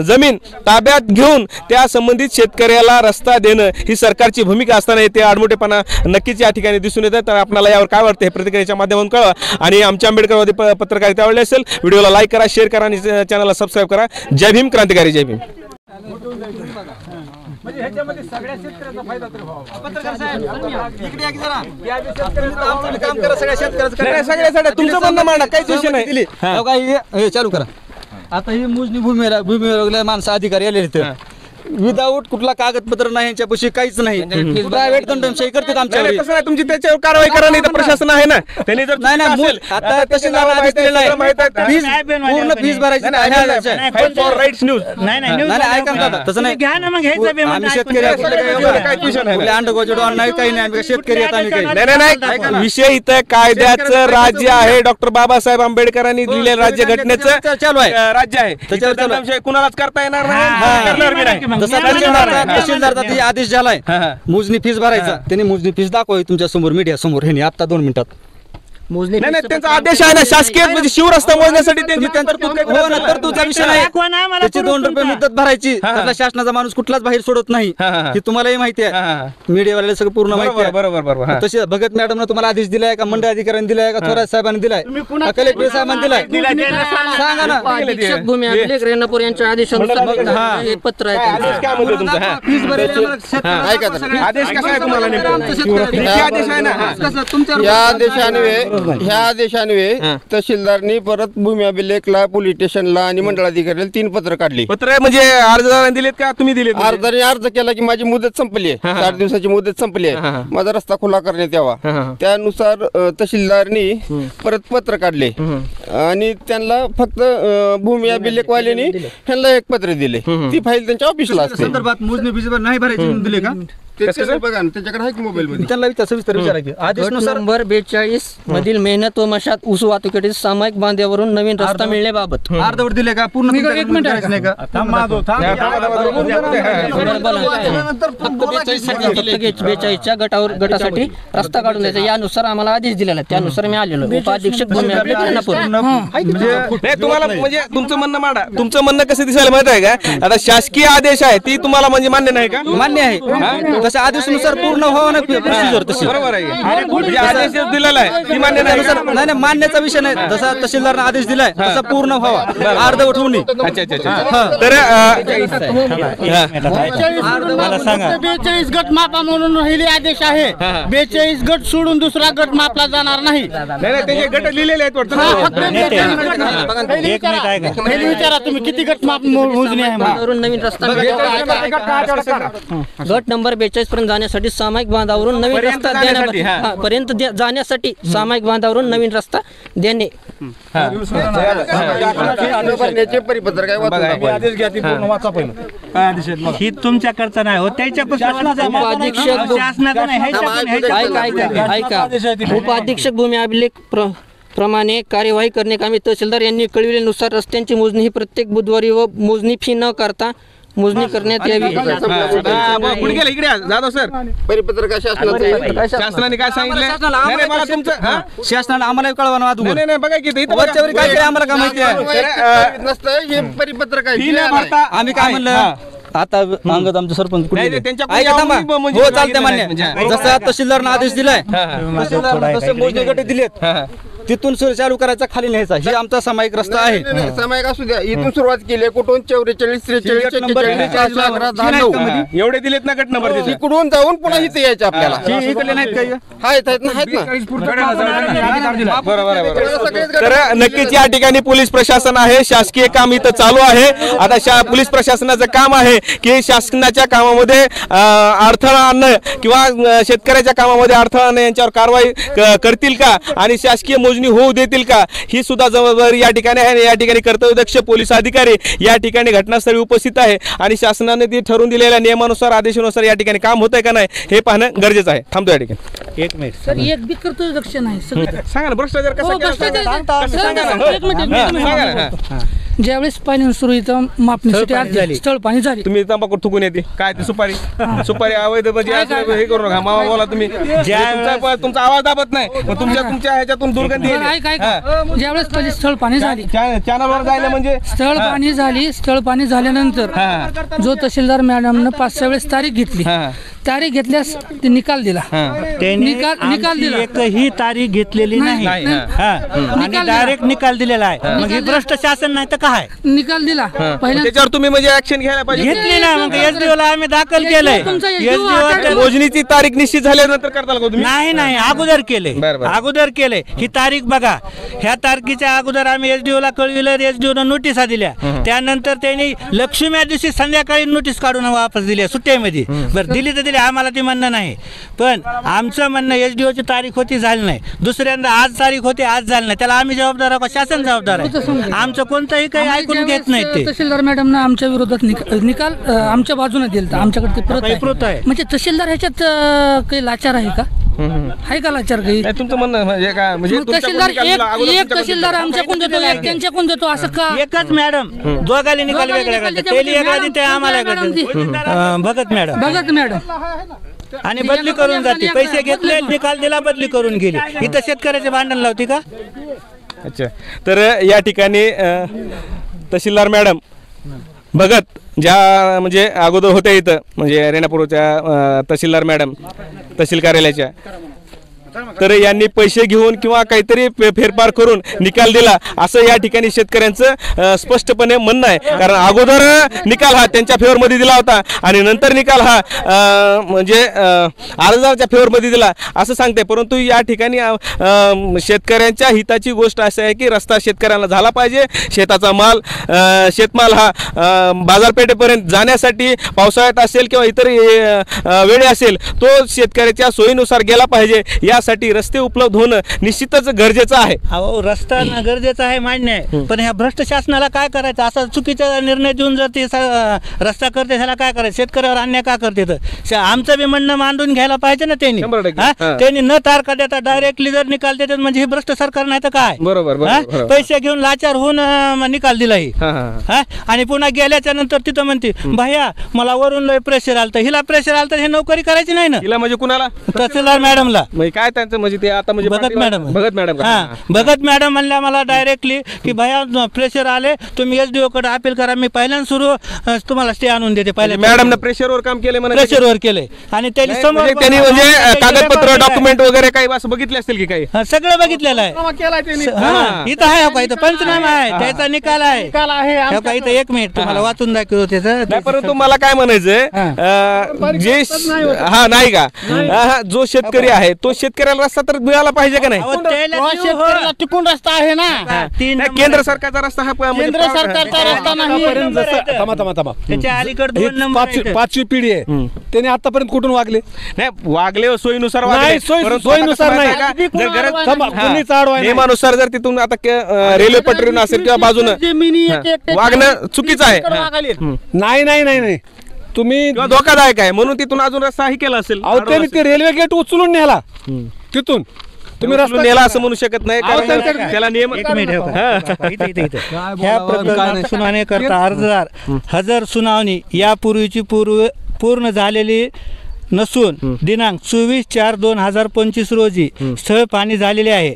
जमीन ताब्यात घेऊन त्या संबंधित शेतकऱ्याला रस्ता देणं ही सरकारची भूमिका असताना ते आडमोठेपणा नक्कीच या ठिकाणी दिसून येतं. तर आपल्याला यावर काय वाटतं हे प्रतिक्रियेच्या माध्यमातून कळवा आणि आमच्या आंबेडकरवादी पत्रकारिता आवडली असेल व्हिडिओला लाईक करा, शेअर करा आणि चॅनलला सबस्क्राईब करा. जय भीम, क्रांतिकारी जय भीम. तुमचं म्हणणं मांडा, काहीच विषय नाही. चालू करा. आता ही मोजणी भूमीला माणसं अधिकारी आले विदाऊट कुठला कागदपत्र नाही यांच्यापाशी काहीच नाही प्रायव्हेट दंडशाही करतात आमच्यावर तसं नाही, तुमची त्याच्यावर कारवाई करा, नाही तर प्रशासन आहे ना, त्यांनी जर नाही नाही आता तहसीलदार आदेश दिलेला आहे फीस पूर्ण फीस भरायची राईट्स न्यूज ऐका ना दादा तसं नाही घ्या ना मग घ्यायचं बी आम्ही म्हणून शेतकरी ऐकून नाही काही नाही आम्ही शेतकरी आहेत आम्ही काही नाही विषय इथं कायद्याचं राज्य आहे, डॉक्टर बाबासाहेब आंबेडकरांनी दिलेलं राज्य घटनेचं चालू आहे राज्य आहे, त्याच्यावर चालू आहे. दंडशाही कुणालाच करता येणार नाही, करणार बी नाही. जसा तहसीलदारचा आदेश झालाय मोजणी फीस भरायचा त्यांनी मोजणी फीस दाखवावी तुमच्या समोर मीडिया समोर हे आता 2 मिनिटात मोजणी नाही त्यांचा आदेश आहे ना शासकीय म्हणजे शिवरस्ता मोजण्यासाठी त्यांची तरतूद काही हो ना तरतूदचा विषय नाही त्याची 2 रुपये मुदत भरायची त्यातला शासनाचा माणूस कुठलाच बाहेर सोडत नाही हे तुम्हालाही माहिती आहे मीडियावाले सगळं पूर्ण माहिती आहे बरोबर तशी भगत मॅडम तुम्हाला आदेश दिलाय का मंडळ अधिकाऱ्यांनी दिलाय का थोरात साहेबांनी दिलाय कलेक्टर साहेबांनी दिलाय सांगा ना अधीक्षक भूमी अभिलेख रेणापूर यांच्या आदेशानुसार हे पत्र आहे काय म्हणतो तुमचा आदेश कसा आहे तुम्हाला आदेश आहे ना ह्या आदेशान्वये तहसीलदारनी परत भूमी अभिलेखला पोलीस स्टेशनला आणि मंडळाधिकाऱ्याला 3 पत्र काढली. पत्र म्हणजे अर्जदारांनी दिलेत का तुम्ही दिलेत? अर्जदारांनी अर्ज केला की माझी मुदत संपली आहे, 60 दिवसाची मुदत संपली आहे, माझा रस्ता खुला करण्यात यावा. त्यानुसार तहसीलदारनी परत पत्र काढले आणि त्यांना फक्त भूमी अभिलेखवाल्यांनी ह्यांना एक पत्र दिले. ती फाईल त्यांच्या ऑफिसला असते. संदर्भात मोजणी फीस नाही भरायची दिले का बघा ना त्याच्याकडे आहे की मोबाईल मध्ये त्यांना सविस्तर विचारायचे आदेशानुसार नंबर 42 मधील मेहनत व मशात ऊस वाहतुकीसाठी सामायिक बांध्यावरून नवीन रस्ता मिळणे बाबत अर्धवट दिले का पूर्ण एक मिनिट नाही का फक्त 42च्या गटासाठी रस्ता काढून द्यायचा यानुसार आम्हाला आदेश दिलेला आहे. त्यानुसार मी आलेलो उपाधीक्षक भूमी अभिलेख रेणापूर. नाही तुम्हाला म्हणजे तुमचं म्हणणं मांडा. तुमचं म्हणणं कसं दिसायला माहित आहे का? आता शासकीय आदेश आहे ती तुम्हाला म्हणजे मान्य नाही का? मान्य आहे तसं आदेशानुसार पूर्ण व्हावं ना प्रोसिजर तशी बरोबर आहे. म्हणजे आदेश दिलेला आहे ती मान्य नाही. नाही मान्याचा विषय नाही जसा तहसीलदारने आदेश दिलाय तसा पूर्ण व्हावा अर्धवट होऊ नये. तर मला सांगा 42 गट मापा म्हणून राहिले आदेश आहे. 42 गट सोडून दुसरा गट मापला जाणार नाही. त्याचे गट लिहिलेले आहेत वाटतं. एक मिनिट ऐका पहिले विचारा तुम्ही किती गट माप मोजणी आहे बांधावरून नवीन रस्ता गट नंबर 42 पर्यंत जाण्यासाठी सामायिक बांधावरून नवीन रस्ता पर्यंत जाण्यासाठी सामायिक बांधावरून नवीन रस्ता देणे. भरण्याचे परिपत्रक आहे ही तुमच्याकडचं नाही हो उपाधीक्षक भूमी अभिलेख प्रमाणे कार्यवाही करणे कामी तहसीलदार यांनी कळविल्यानुसार रस्त्यांची मोजणी ही प्रत्येक बुधवारी व मोजणी फी न करता मोजणी करण्यात यावी. इकडे जाधव सर परिपत्रक शासनाने काय सांगितलं? शासनाने आम्हाला कळवा ना नाही बघा की काय आम्हाला काय माहिती आहे नसतं हे परिपत्रक आहे. आम्ही काय म्हणलं आता अंगद आमचं सरपंच म्हणजे हो चालते मान्य जसा तहसीलदारने आदेश दिलाय तसे मोजणी गट दिलेत तिथून चालू करायचा खाली न्यायचा हे आमचा सामायिक रस्ता आहे. सामायिक असू द्या इथून सुरुवात केली कुठून 44 43 एवढे दिलेत ना गट नंबर इकडून जाऊन पुन्हा इथे यायचं आपल्याला. इकडले नाहीत काही तर नक्कीच या ठिकाणी पोलीस प्रशासन आहे, शासकीय काम इथं चालू आहे. आता पोलीस प्रशासनाचं काम आहे की शासनाच्या कामामध्ये अडथळा आणणं किंवा शेतकऱ्याच्या कामामध्ये अडथळा आणणं यांच्यावर कारवाई करतील का आणि शासकीय मोजणी होऊ देतील का ही सुद्धा जबाबदारी या ठिकाणी आहे. या ठिकाणी कर्तव्यदक्ष पोलीस अधिकारी या ठिकाणी घटनास्थळी उपस्थित आहे आणि शासनाने ती ठरवून दिलेल्या नियमानुसार आदेशानुसार या ठिकाणी काम होतंय का नाही हे पाहणं गरजेचं आहे. थांबतो या ठिकाणी. एक मिनिट सर एक बी कर्तव्यदक्ष नाही. सांगा ना भ्रष्टाचार कसा ज्यावेळेस पाणी सुरू इथं मापणीसाठी स्थळ पाणी झाली तुम्ही तंबाखू थुकून येते काय ते सुपारी अवैध हे करू नका मामा बोला तुम्ही तुमचा आवाज दाबत नाही तुमच्या ह्याच्यातून दुर्गंधी ज्यावेळेस पहिली स्थळ पाणी झाली चॅनलवर जायला म्हणजे स्थळ पाणी झाल्यानंतर जो तहसीलदार मॅडमनं 5-6 वेळेस तारीख घेतली तारीख घेतल्यास ते निकाल दिला. निकाल दिला. एकही तारीख घेतलेली नाही आणि डायरेक्ट निकाल दिलेला आहे. मग हे भ्रष्ट शासन नाही तर काय? निकाल दिला त्याच्यावर तुम्ही म्हणजे ऍक्शन घ्यायला पाहिजे. घेतली ना. मग एसडीओ ला आम्ही दाखल केलंय. मोजणीची तारीख निश्चित झाल्यानंतर करताल का तुम्ही? नाही अगोदर केले. ही तारीख बघा. ह्या तारखेच्या अगोदर आम्ही एसडीओ ला कळविलं. एसडीओ न नोटिसा दिल्या. त्यानंतर त्यांनी लक्ष्म्या दिवशी संध्याकाळी नोटीस काढून वापस दिल्या सुट्ट्यामध्ये. बरं दिली तर दिली, आम्हाला ते म्हणणं नाही. पण आमचं म्हणणं एसडीओची तारीख होती, झाली नाही. दुसऱ्यांदा आज तारीख होती, आज झाली नाही. त्याला आम्ही जबाबदार आहोत, शासन जबाबदार आहे. आमचं कोणतंही काही ऐकून घेत नाही. ते तहसीलदार मॅडम ना आमच्या विरोधात निकाल आमच्या बाजूने दिला. आमच्याकडे ते प्रत आहे. म्हणजे तहसीलदार ह्याच्यात काही लाचार आहे का? आहे का लाचार काही? तुमचं म्हणणं म्हणजे काय? म्हणजे तहसीलदार एक तहसीलदार आमच्याकडून देतो, एक त्यांच्याकडून देतो, असं का? एकच मॅडम दोघांनी निकाल वेगळा करतात. तेली वेगळा देते, आम्हाला भगत मॅडम आणि बदली करून जाते. पैसे घेतले, निकाल दिला, बदली करून गेली. इथं शेतकऱ्याचे भांडण लावते का? अच्छा. तर या ठिकाणी तहसीलदार मॅडम भगत ज्या म्हणजे अगोदर होत्या इथं म्हणजे रेणापूरच्या तहसीलदार मॅडम तहसील कार्यालयाच्या, तर यांनी पैसे घेऊन किंवा काहीतरी फेरफार करून निकाल दिला असं या ठिकाणी शेतकऱ्यांचं स्पष्टपणे म्हणणं आहे. कारण अगोदर निकाल हा त्यांच्या फेवरमध्ये दिला होता आणि नंतर निकाल हा म्हणजे अर्जदाराच्या फेवरमध्ये दिला असं सांगते. परंतु या ठिकाणी शेतकऱ्यांच्या हिताची गोष्ट अशी आहे की रस्ता शेतकऱ्यांना झाला पाहिजे. शेताचा माल शेतमाल हा बाजारपेठेपर्यंत जाण्यासाठी पावसाळ्यात असेल किंवा इतर वेळे असेल तो शेतकऱ्याच्या सोयीनुसार गेला पाहिजे. यासाठी रस्ते उपलब्ध होणं निश्चितच गरजेचं आहे. अहो रस्ता गरजेचा आहे, मान्य आहे. पण ह्या भ्रष्ट शासनाला काय करायचं? असा चुकीचा निर्णय देऊन जर ते रस्ता करते ह्याला काय करायचं? शेतकऱ्यावर अन्याय का करते? तर आमचं बी म्हणणं मांडून घ्यायला पाहिजे ना त्यांनी. त्यांनी न तारखा देता डायरेक्टली जर निकाल देतात म्हणजे हे भ्रष्ट सरकार नाही तर काय? बरोबर. पैसे घेऊन लाचार होऊन निकाल दिला ही. आणि पुन्हा गेल्याच्या नंतर तिथं म्हणते भैया मला वरून लय प्रेशर आलं. हिला प्रेशर आलं तर हे नोकरी करायची नाही ना. हिला म्हणजे कुणाला? तहसीलदार मॅडमला. काय त्यांचं म्हणजे ते आता म्हणजे भगत मॅडम हा भगत मॅडम म्हणल्या मला डायरेक्टली की भैया प्रेशर आले, तुम्ही एसडीओ कडे अपील करा. मी पहिल्यांदा सुरू तुम्हाला स्टे आणून देते. पहिल्या मॅडम प्रेशरवर काम केले, प्रेशरवर केले आणि त्यांनी म्हणजे कागदपत्र डॉक्युमेंट वगैरे काही असं बघितले असतील की काही? सगळं बघितलेलं आहे. इथं आहे, इथं पंचनामा आहे, त्याचा निकाल आहे. इथं 1 मिनिट तुम्हाला वाचून दाखवतो त्याचं. परंतु मला काय म्हणायचंय जे हा नाही का जो शेतकरी आहे तो शेतकऱ्याला रस्ता तर मिळाला पाहिजे का नाही? टिकून रस्ता आहे ना. केंद्र सरकारचा रस्ता हा केंद्र सरकारचा रस्ता नाही. त्याच्या अलीकडे 2 नंबर 5वी पिढी आहे. त्याने आतापर्यंत कुठून वागले? नाही वागले सोयीनुसार सोयीनुसार नाही. नियमानुसार जर तिथून आता रेल्वे पटरीवर असेल किंवा बाजूनं वागणं चुकीचं आहे. नाही तुम्ही धोकादायक आहे म्हणून तिथून अजून रस्ता ही केला असेल. त्यांनी ते रेल्वे गेट उचलून नेला तिथून. तुम्ही रस्ता नेला असं म्हणू शकत नाही. त्याला नियम सुनावणी करता अर्जदार हजर सुनावणी यापूर्वीची पूर्ण झालेली नसून दिनांक 24/4/2025 रोजी स्थळ पाहणी झालेले आहे.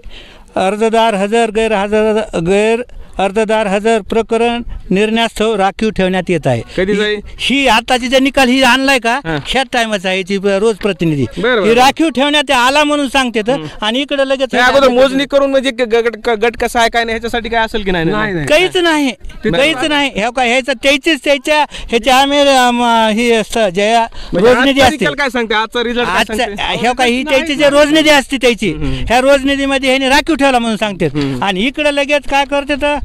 अर्जदार हजर गैर अर्जदार हजर प्रकरण निर्णयास्तव राखीव ठेवण्यात येत आहे. कधी जाईल ही आताची जे निकाल ही आणलाय का ह्या टायमाचा आहे याची रोज प्रतिनिधी ही राखीव ठेवण्यात आला म्हणून सांगते. आणि इकडे लगेच अगोदर मोजणी करून म्हणजे गट कसा आहे काय नाही ह्याच्यासाठी काय असेल की नाही? काहीच नाही. ह्याचं त्याच्या ह्याच्या आम्ही ही रोजनिधी असते. काय सांगते आजचा रिझल्ट? ही त्याची जे रोजनिधी असते त्याची ह्या रोजनिधीमध्ये ह्याने राखीव ठेवला म्हणून सांगते. आणि इकडे लगेच काय करते तर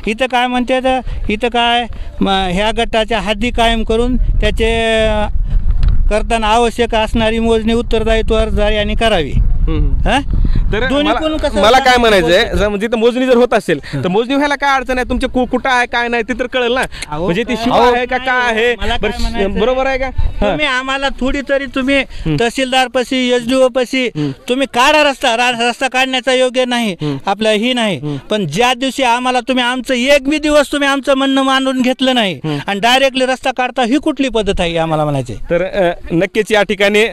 इथं काय म्हणते तर इथं काय ह्या गटाच्या हद्दी कायम करून त्याचे करताना आवश्यक असणारी मोजणी उत्तरदायित्व अर्जदार यांनी करावी. तर मला काय म्हणायचंय जिथं मोजणी जर होत असेल तर मोजणी व्हायला काय अडचण आहे? तुमचे कुठं आहे काय नाही ते तर कळेल ना. म्हणजे ती शिव आहे का काय आहे? बरोबर आहे का? तुम्ही आम्हाला थोडी तरी तुम्ही तहसीलदार पशी एसडीओ पशी तुम्ही काढा रस्ता काढण्याचा योग्य नाही आपल्या ही नाही. पण ज्या दिवशी आम्हाला तुम्ही आमचं एक बी दिवस तुम्ही आमचं म्हणणं मांडून घेतलं नाही आणि डायरेक्टली रस्ता काढता ही कुठली पद्धत आहे आम्हाला म्हणायचे. तर नक्कीच या ठिकाणी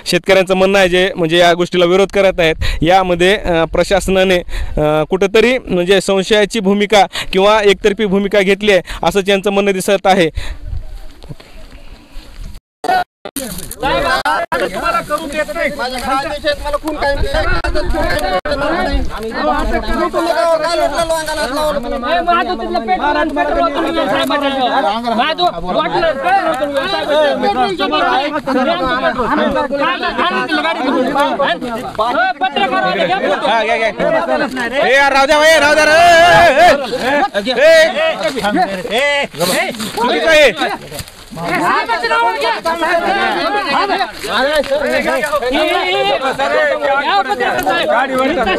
शेतकऱ्यांचं म्हणणं आहे जे म्हणजे या गोष्टीला विरोध करत आहेत. यामध्ये प्रशासनाने कुठंतरी म्हणजे संशयाची भूमिका किंवा एकतर्फी भूमिका घेतली आहे असं त्यांचं म्हणणं दिसत आहे.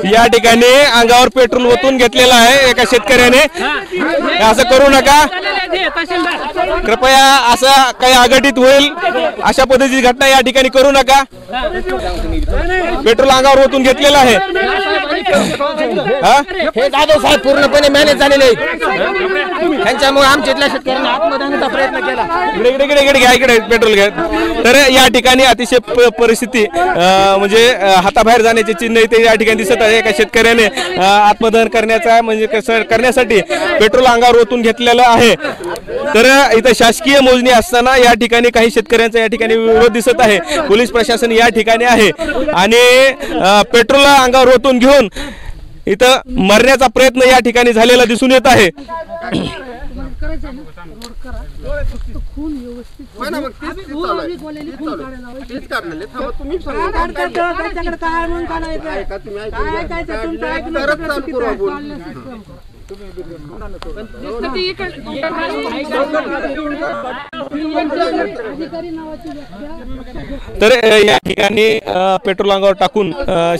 या ठिकाणी अंगावर पेट्रोल ओतून घेतलेलं आहे एका शेतकऱ्याने. असं करू नका कृपया, असं काही अघटित होईल अशा पद्धतीची घटना या ठिकाणी करू नका. पेट्रोल अंगावर ओतून घेतलेलं आहे. हे जाधव साहेब पूर्णपणे मॅनेज झालेले आहेत. त्यांच्यामुळे आमच्या शेतकऱ्यांना आत्मदहनाचा प्रयत्न केला. इकडे पेट्रोल घ्या. तर या ठिकाणी अतिशय परिस्थिती म्हणजे हाताबाहेर जाण्याचे चिन्ह इथे या ठिकाणी दिसत आहे. एका शेतकऱ्याने आत्मदहन करण्याचा म्हणजे करण्यासाठी पेट्रोल अंगावर ओतून घेतलेलं आहे. तर इथं शासकीय मोजणी असताना या ठिकाणी काही शेतकऱ्यांचा या ठिकाणी विरोध दिसत आहे. पोलीस प्रशासन या ठिकाणी आहे आणि पेट्रोल अंगावर ओतून घेऊन इथं मरण्याचा प्रयत्न या ठिकाणी झालेला दिसून येत आहे. तर या ठिकाणी पेट्रोल अंगावर टाकून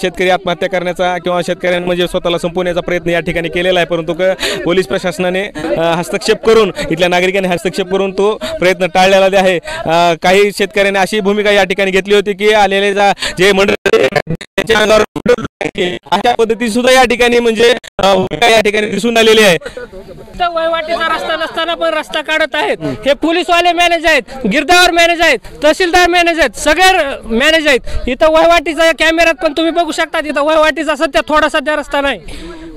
शेतकरी आत्महत्या करण्याचा किंवा शेतकऱ्यांना म्हणजे स्वतःला संपवण्याचा प्रयत्न या ठिकाणी केलेला आहे. परंतु पोलीस प्रशासनाने हस्तक्षेप करून इथल्या नागरिकांनी हस्तक्षेप करून तो प्रयत्न टाळलेला आहे. काही शेतकऱ्यांनी अशी भूमिका या ठिकाणी घेतली होती की आलेले जे मंडळ त्यांच्या अंगावर अशा पद्धती सुद्धा या ठिकाणी म्हणजे या ठिकाणी दिसून आलेली आहे. वहिवाटीचा रस्ता नसताना पण रस्ता काढत आहेत. हे पोलीसवाले मॅनेज आहेत, गिरदावर मॅनेज आहेत, तहसीलदार मॅनेज आहेत, सगळे मॅनेज आहेत. इथं वहिवाटीचा कॅमेऱ्यात पण तुम्ही बघू शकता. इथं वहिवाटीचा सध्या थोडा सध्या रस्ता नाही.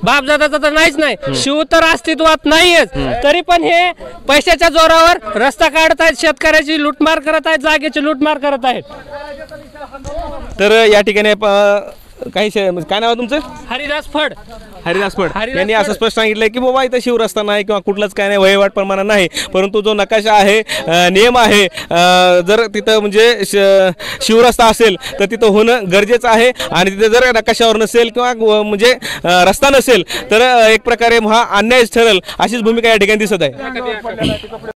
बापजादाचा तर नाहीच नाही. शिव तर अस्तित्वात नाहीच. तरी पण हे पैशाच्या जोरावर रस्ता काढत आहेत, शेतकऱ्याची लूटमार करत आहेत, जागेची लूटमार करत आहेत. तर या ठिकाणी काही काय नाव आहे तुमचं? हरिदास फड. हरिदास फड यांनी असं स्पष्ट सांगितलंय की बाबा इथं शिवरस्ता नाही किंवा कुठलंच काय नाही, वहिवाट प्रमाण नाही. परंतु जो नकाशा आहे, नियम आहे, जर तिथं म्हणजे शिवरस्ता असेल तर तिथं होणं गरजेचं आहे. आणि तिथे जर नकाशावर नसेल किंवा म्हणजे रस्ता नसेल तर एक प्रकारे हा अन्यायच ठरेल अशीच भूमिका या ठिकाणी दिसत आहे.